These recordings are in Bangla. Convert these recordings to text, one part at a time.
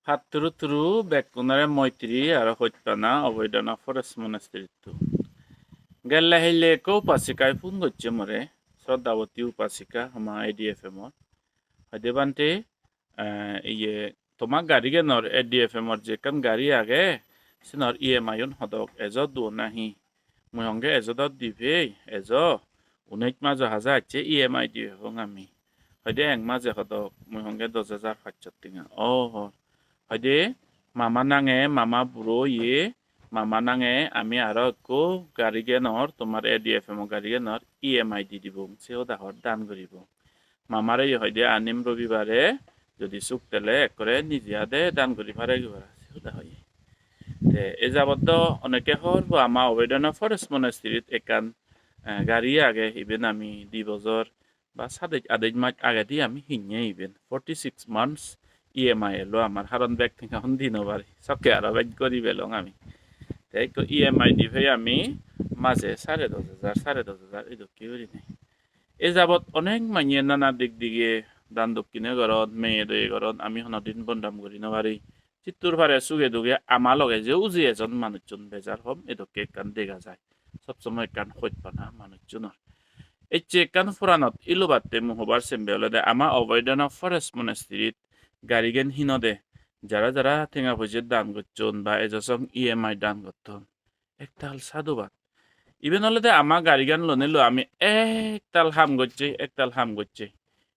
Hatturuturu bekkunare Moitri আর হইতানা অবৈধনা ফরেস্ট মনাস্ট্রিটো গেল্লা হেলে কো উপাসিকায় ফোন করছে মরে শ্রদ্ধাবতী উপাসিকা হামা ADFM-or হয়দে বান্তে ইয়ে তোমাক গাড়ি গেনর ADFM-or যে কান গাড়ি আগে সিনর EMI হদক এজ দু নাহি মই হঙ্গে এজদত দিবে এজ 19 হাজার আছে EMI দিবে হং আমি হয়দে এক মাঝে হদক মই হঙ্গে 10,500 টিঙা হয়দে মামা নাঙে মামা বুড়ো মামা নাঙে আমি আরো একো গাড়ি গেনর তোমার ADFM গাড়ি গেনর EMI দি দিব সেও দাহর দান করিব মামারে হয়দে আনিম রবিবারে যদি চুক তেলে একরে নিজে দে দান করি পারে সেও দা হয় এ যাবত অনেকে হরব আমা অবেদনা ফরেস্ট মনাস্ট্রিট একান গাড়ি আগে ইবেন আমি 2 বছর বা 7 মাস আগে দিয়ে আমি হিঙে ইবেন 46 মান্থস EMI এলো আমার হারন ব্যাগ থেকে এখন দিন পারি সকে আরো ব্যাগ করি বেলং আমি তাই EMI দিবে আমি মাঝে 10,500 এই দক্ষি করি নাই এ যাবত অনেক মাইয়ে নানা দিক দিকে দান দক্ষিণে ঘরত মেয়ে দয়ে ঘরত আমি দিন বন্ধাম করি নবারি চিত্তুর ফারে সুগে দুগে আমা লগে যে উজি এজন মানুষজন বেজার হম এদকে কান দেখা যায় সবসময় কান হইত না মানুষজনের এই যে কান ফুরানত ইলুবাতে মুহবার সেম্বে হলে আমা অবৈধনা ফরেস্ট মনাস্ট্রিট গাড়িগেন হিনদে যারা যারা ঠেঙা পয়সা দান করছন বা এজসং EMI দান করতন একতাল সাধুবাদ ইভেন হলে আমা গাড়িগান লনেলো আমি একতাল হাম করছে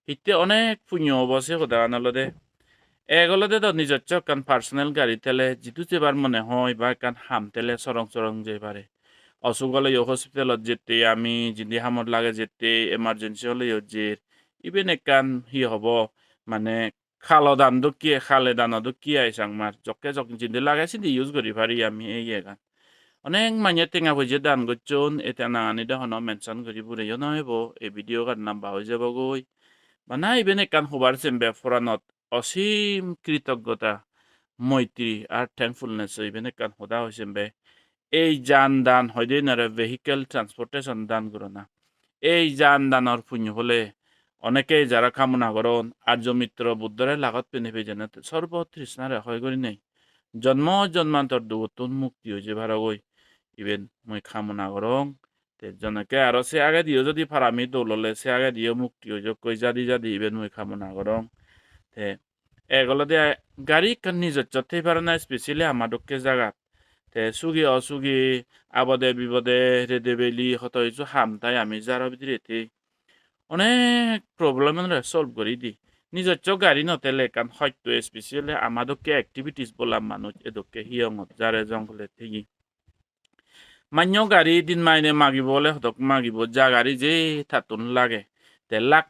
হিতে অনেক পুণ্য বসে কোদান হলে এগুলোতে তো নিজের কান পার্সোনাল গাড়ি তেলে যিটো যেবার মনে হয় বা কান হাম তেলে সরং যে পারে অসুখ হলে হসপিটালত যেতে আমি যদি হামত লাগে যেতে এমার্জেন্সি হলে যে ইভেন একান হব মানে খালো দান দুঃখিয়ে খালে দান দুঃখিয়ে আইসাং মার জকে যদি লাগাইছি দি ইউজ করি পারি আমি এই গান অনেক মানে টেঙা পয়সা দান করছন এটা না আনি দেখুন মেনশন করি বুড়ে নহব এই ভিডিও কার নাম বা হয়ে যাব গই বা না ইভেন একান হবার চেম্বে ফোরানত অসীম কৃতজ্ঞতা মৈত্রী আর থ্যাঙ্কফুলনেস ইভেন একান হদা হয়েছে এই যান দান হয়দে নারে ভেহিকেল ট্রান্সপোর্টেশন দান করো না এই যান দানর পুণ্য হলে অনেকেই যারা কামনা করন আর্যমিত্র বুদ্ধরে লাগত পেনে পেজেন সর্বতৃষ্ণারে হয় করি নেই জন্মান্তর দুগতুন মুক্তি হয়েছে ভাড়াগই ইভেন মই কামনা করং জনকে আরো সে আগে দিও যদি ফারামি দৌললে সে আগে দিও মুক্তি হয়েছে কই যাদি ইভেন মই কামনা করং তে এগুলো দিয়ে গাড়ি কান নিজের চতে পারে না স্পেশালি আমাদকে জায়গাত তে সুগি অসুগি আবদে বিপদে রেদে বেলি হত হয়েছো হামতাই আমি যারা ভিতরে অনেক প্রবলেম সলভ করি দি নিজের গাড়ি নতেলে কান হয়তো স্পেশালি আমাদকে অ্যাক্টিভিটিস বললাম মানুষ এদকে হিয়ঙত যারে জঙ্গলে থেকে মান্য গাড়ি দিন মাইনে মাগিব বলে হতক মাগিব যা গাড়ি যে থাতুন লাগে তে লাখ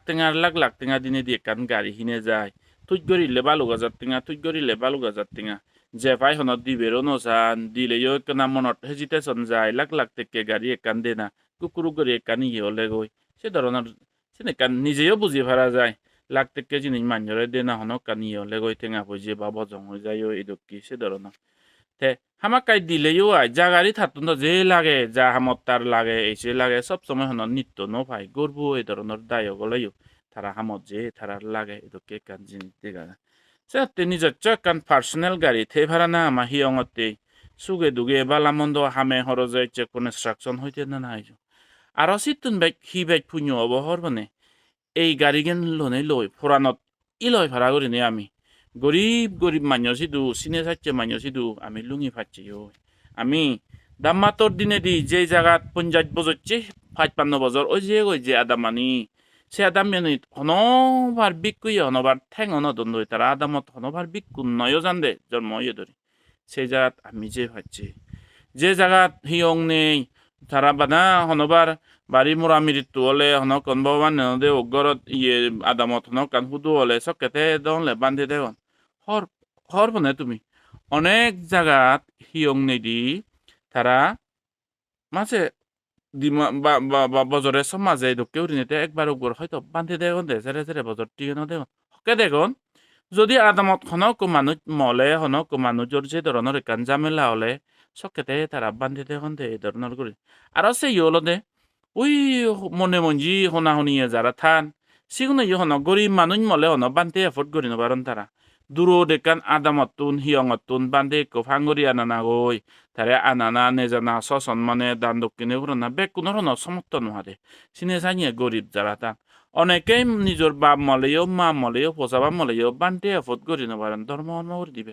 টেঙা দিনে দিয়ে কান গাড়ি হিনে যায় তুই গরিলে বালু গাজার টেঙা যে ভাই হনত দিবেরও নজান দিলেও একনা মনত হেজিটেশন যায় লাখ টেকে গাড়ি একান দে না কুকুরু গড়ি একান ইয়ে হলে গই সে ধরনের সে কান নিজেও বুঝি ভাড়া যায় লাখ টেকে জিনিস মাঞ্জরে দে না হনক কান ইয়ে হলে গই টেঙা পয়সে বা বজং হয়ে যায় এই দক্ষি সে ধরনের তে হামাকাই দিলেও আয় যা গাড়ি থাকুন যে লাগে যা হামত তার লাগে এসে লাগে সব সময় হন নিত্য ন ভাই গর্ব এই ধরনের দায় গলাইও তারা হামত যে তারা লাগে এদকে কান জিনিস দেখা সে নিজের কান পার্সোনাল গাড়ি থে ভাড়া না আমা হিয়ঙতে সুগে দুগে বালামন্দ হামে হরজে চেক কনস্ট্রাকশন হইতে না নাই আর সিতুন বাইক হি বাইক পুণ্য অবহর মানে এই গাড়ি গেন লনে লই ফোরানত ইলয় ভাড়া করি নে আমি গরিব মানুষ সিধু চিনে চাচ্ছে মানুষ সিধু আমি লুঙি ফাচ্ছি আমি দাম্মাতর দিনে দি যে জায়গাত পঞ্চায়েত বজচ্ছে 55 বছর ওই যে আদামানি সে আদামানি হনবার বিকুই হনবার ঠ্যাং হনদন তারা আদামত হনবার বিকু নয় জান দে জন্ম ইয়ে ধরি সেই জায়গাত আমি যে ভাবছি যে জায়গাত হিয়ং নেই তারা বানা হনবার বাড়ি মোরা মৃত্যু হলে হন কনবান দে অগরত ইয়ে আদামত হন কান হুদু হলে সকেতে দলে বান্ধে দেওয়ান হর বনে তুমি অনেক জায়গাত হিয়ং নেদি তারা মাঝে বজরে সমাজে ঢুকে উঠিনিতে একবার উপর হয়তো বান্ধে দেখুন দে জেরে বজর টিকে দেখুন হকে দেখুন যদি আদামত হনক মানুষ মলে হনক মানুষের যে ধরনের একান জামেলা হলে সকেতে তারা বান্ধে দেখুন দে এই ধরনের করে আর সেই হলো দে ওই মনে মঞ্জি হনা শুনিয়ে যারা থান সিগুলো হন গরিব মানুষ মলে হন বান্ধে এফোর্ড করি নবারন তারা duro dekan adamatun hiyongatun bande ko phangori ananagoi tare anana nejana soson mane dan dokkine urona bekkunorono সমর্থন হারে সিনে সানিয়ে গরিব যারা তা অনেকেই নিজের বাপ মলেও মা মলেও পোষাবা মলেও বান্টে এফত করি নবারেন ধর্ম ধর্ম করে দিবে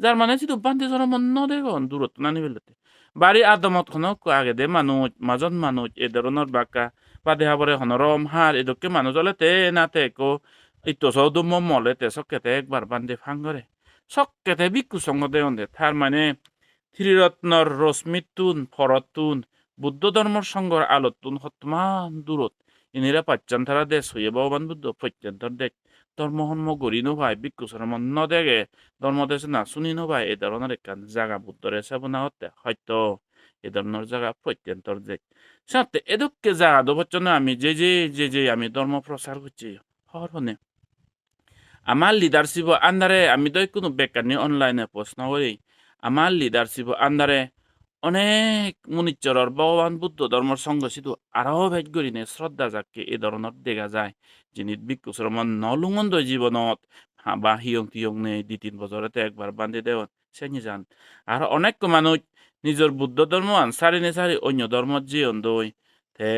যার মানে যদি বান্টে ধর্ম ন দেখুন দূরত্ব নানি বেলতে বাড়ি আদমত খনক আগে দে মানুষ মাজন মানুষ এ ধরনের বাক্কা বা দেহা পরে হনরম হার এদকে মানুষ হলে তে না তে কো ইতো সৌদম মলে তে সকেতে একবার বান্ধে ফাঙ্গরে সকেতে বিক্ষু সঙ্গ দেয়ন্দে তার মানে ত্রিরত্নর রশ্মিতুন ফরতুন বুদ্ধ ধর্মর সঙ্গর আলোতুন হতমান দূরত ইনিরা পাচ্চান্তারা দেশ হইয়ে ভগবান বুদ্ধ পত্যন্তর দেখ ধর্ম হন্ম গড়ি নো ভাই বিক্ষু সরম ন দেখে ধর্ম দেশ না শুনি নো ভাই এ ধরনের একখান জাগা বুদ্ধরে সেবনা হতে হয়তো এ ধরনের জায়গা পত্যন্তর দেখ সাথে এদককে জাগা দবচ্চন আমি যে আমি ধর্ম প্রচার করছি হর হনে আমার লিডারশিপ আন্ডারে আমি তো কোনো বেকারনি অনলাইনে প্রশ্ন করি আমার লিডারশিপ আন্ডারে অনেক মুনিচ্চরর ভগবান বুদ্ধ ধর্মর সঙ্গ শুধু আরো ভেজ করি নে শ্রদ্ধা যাকে এ ধরনের দেখা যায় যিনি ভিক্ষু শ্রমণ নলুমন্দ জীবনত বা হিয়ং টিয়ং নেই 2-3 বছরতে একবার বান্ধে দেওয়া সেনি যান আর অনেক মানুষ নিজের বুদ্ধ ধর্ম সারি নে সারি অন্য ধর্মত জীবন দই তে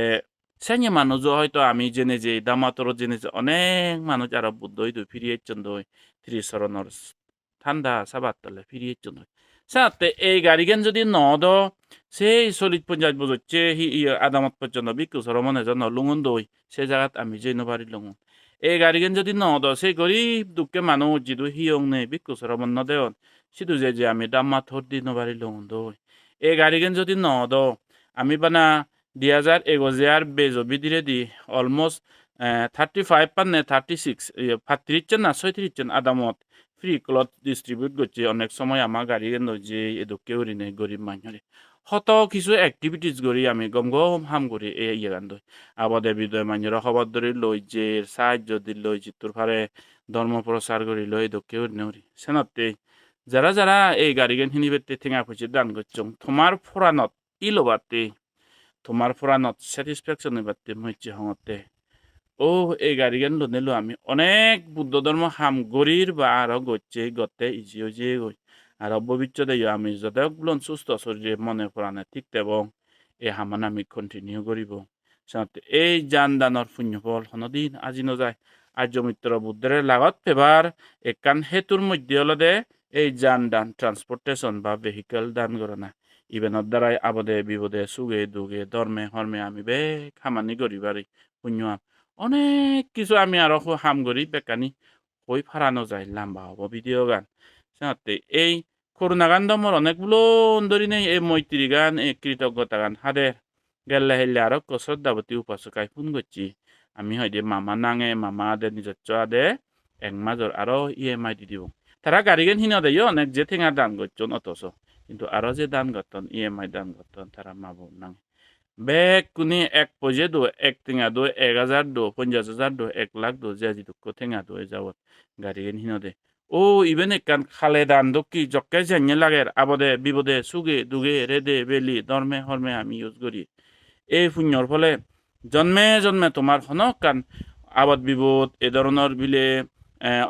সেনি মানুষ হয়তো আমি জেনে যে দামাতর জেনে যে অনেক মানুষ আরো বুদ্ধ হইতো ফিরিয়ে দই ত্রিশরণর ঠান্ডা সাবাত তলে ফিরিয়ে দই সাথে এই গাড়িগান যদি নদ সেই 40-50 বছর আদামত পর্যন্ত বিক্ষু সরমন এজন লুঙন দই সে জায়গাত আমি যে নবারি লুঙন এই গাড়িগান যদি নদ সেই গরিব দুঃখে মানুষ যিদু হিয়ং নেই বিক্ষু সরমন নদেন সিধু যে আমি দাম্মা থর দি নবারি লুঙন দই এই গাড়িগান যদি নদ আমি বানা 2021 বেজবি দিরে দি অলমোস্ট 35 পান্নে 36 35 না 36 আদামত ফ্রি ক্লথ ডিস্ট্রিবিউট করছে অনেক সময় আমার গাড়ি যে এদকে উড়ি নেই গরিব মানুষের হত কিছু অ্যাক্টিভিটিস করি আমি গম গম হাম করি এই ইয়ে গান আবাদে বিদয় মানুষের খবর ধরে লই যে সাহায্য দিল চিত্তুর ফারে ধর্ম প্রচার করি লই এদকে উড়ি নেই সেনাতে যারা যারা এই গাড়ি গান হিনিবেতে ঠেঙা খুঁজে দান করছো তোমার ফোরানত ইলোবাতে তোমার ফোরানত স্যাটিসফ্যাকশন বাতে মইছে হঙতে ও এই গাড়িগান লোনেলো আমি অনেক বুদ্ধ ধর্ম হাম গরির বা আরো গচ্ছে গতে ইজিও যে গই আর ভবিষ্যতে আমি যতগুলো সুস্থ শরীরে মনে প্রাণে ঠিক এবং এই হামান আমি কন্টিনিউ করিব সাথে এই যান দানৰ পুণ্যফল হনদিন আজি নযায় আর্যমিত্র বুদ্ধরে লাগত পেবার একান হেতুর মধ্যে হলদে এই যান দান ট্রান্সপোর্টেশন বা ভেহিকেল দান করে না ইভেনের দ্বারাই আবদে বিপদে সুগে দুগে ধর্মে হর্মে আমি বে খামানি করিবারি পুণ্য অনেক কিছু আমি আরো হাম করি বেকানি হই ফারানো যায় লম্বা হব ভিডিও গান সাথে এই করুণা গান দমর অনেকগুলো ধরি নেই এই মৈত্রী গান এই কৃতজ্ঞতা গান হাদের গেলে হেললে আরো শ্রদ্ধাবতী উপাসকায় ফোন করছি আমি হয়তো মামা নাঙে মামা আদে নিজের আদে এক মাজর আরো EMI দি দিব তারা গাড়ি গান হিনা দেয় অনেক যে ঠেঙা দান করছেন অথচ কিন্তু আরো যে দান করতেন EMI দান করতেন তারা মা বোন নাঙে বেগ কুনি এক পজে দো এক টেঙা দো 1000 দো 50,000 দো 1 লাখ দো যে আজি দুঃখ টেঙা দো যাবত গাড়ি গান হিনা দে ও ইবেন একান খালে দান দক্কি জক্কে জানিয়ে লাগের আবদে বিপদে সুগে দুগে রেদে বেলি ধর্মে হর্মে আমি ইউজ করি এই পুণ্যর ফলে জন্মে জন্মে তোমার হনকান আবাদ বিপদ এ ধরনের বিলে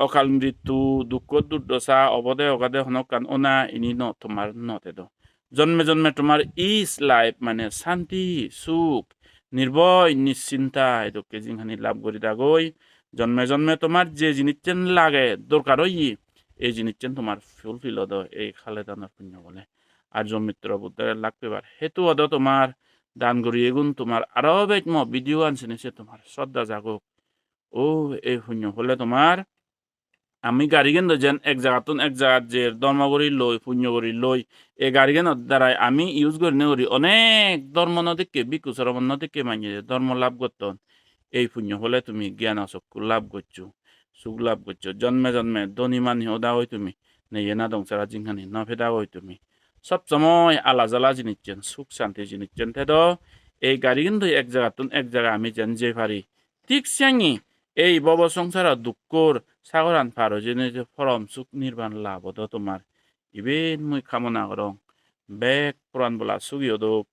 অকাল মৃত্যু দুঃখ দুর্দশা অবদে অগাদে হনকান ওনা ইনি ন তোমার নতে দো জন্মে জন্মে তোমার ইস লাইফ মানে শান্তি সুখ নির্ভয় নিশ্চিন্তা এদকে জিনখানি লাভ করি দাগই জন্মে জন্মে তোমার যে জিনিসচেন লাগে দরকার হই এই জিনিসচেন তোমার ফুলফিল হদ এই খালে দানের পুণ্য বলে আর্যমিত্র বুদ্ধের লাগতে পারে হেতু হদ তোমার দান করি এগুন তোমার আরো বেশ ভিডিও আনছে নিছে তোমার শ্রদ্ধা জাগক ও এই পুণ্য হলে তোমার আমি গাড়িগেন যেন এক জায়গাতুন এক জায়গাত যে ধর্ম করি লই পুণ্য করি লই এই গাড়িগেনের দ্বারাই আমি ইউজ করি নে করি অনেক ধর্ম নদীকে বিকু সরমন নদীকে মানিয়ে ধর্ম লাভ করতন এই পুণ্য হলে তুমি জ্ঞান চক্ষু লাভ করছো সুখ লাভ করছো জন্মে জন্মে ধনী মানি ওদা হই তুমি নেই না দংসারা জিংখানি ন ফেদা হই তুমি সব সময় আলা জ্বালা জিনিসছেন সুখ শান্তি জিনিসছেন তেদ এই গাড়ি কিন্তু এক জায়গাতুন এক জায়গা আমি যেন যে পারি ঠিক সাঙ্গি এই বব সংসার দুঃখর সাগরান পারো যেনে যে ফরম সুখ নির্বাণ লাভ হতো তোমার ইবেন মুই কামনা করং বেগ পুরাণ বলা সুগিও দোক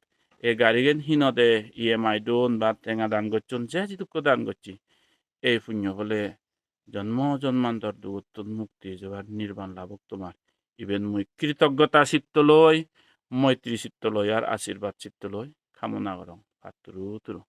এই গাড়িগেন হিনদে EMI দোন বা টেঙা দান করছুন যে দুঃখ দান করছি এই পুণ্য হলে জন্ম জন্মান্তর দুগত্তর মুক্তি যাবার নির্বাণ লাভক তোমার ইবেন মুই কৃতজ্ঞতা চিত্তলৈ মৈত্রী চিত্তলৈ আর আশীর্বাদ চিত্তলৈ কামনা করং পাত্রু তুরু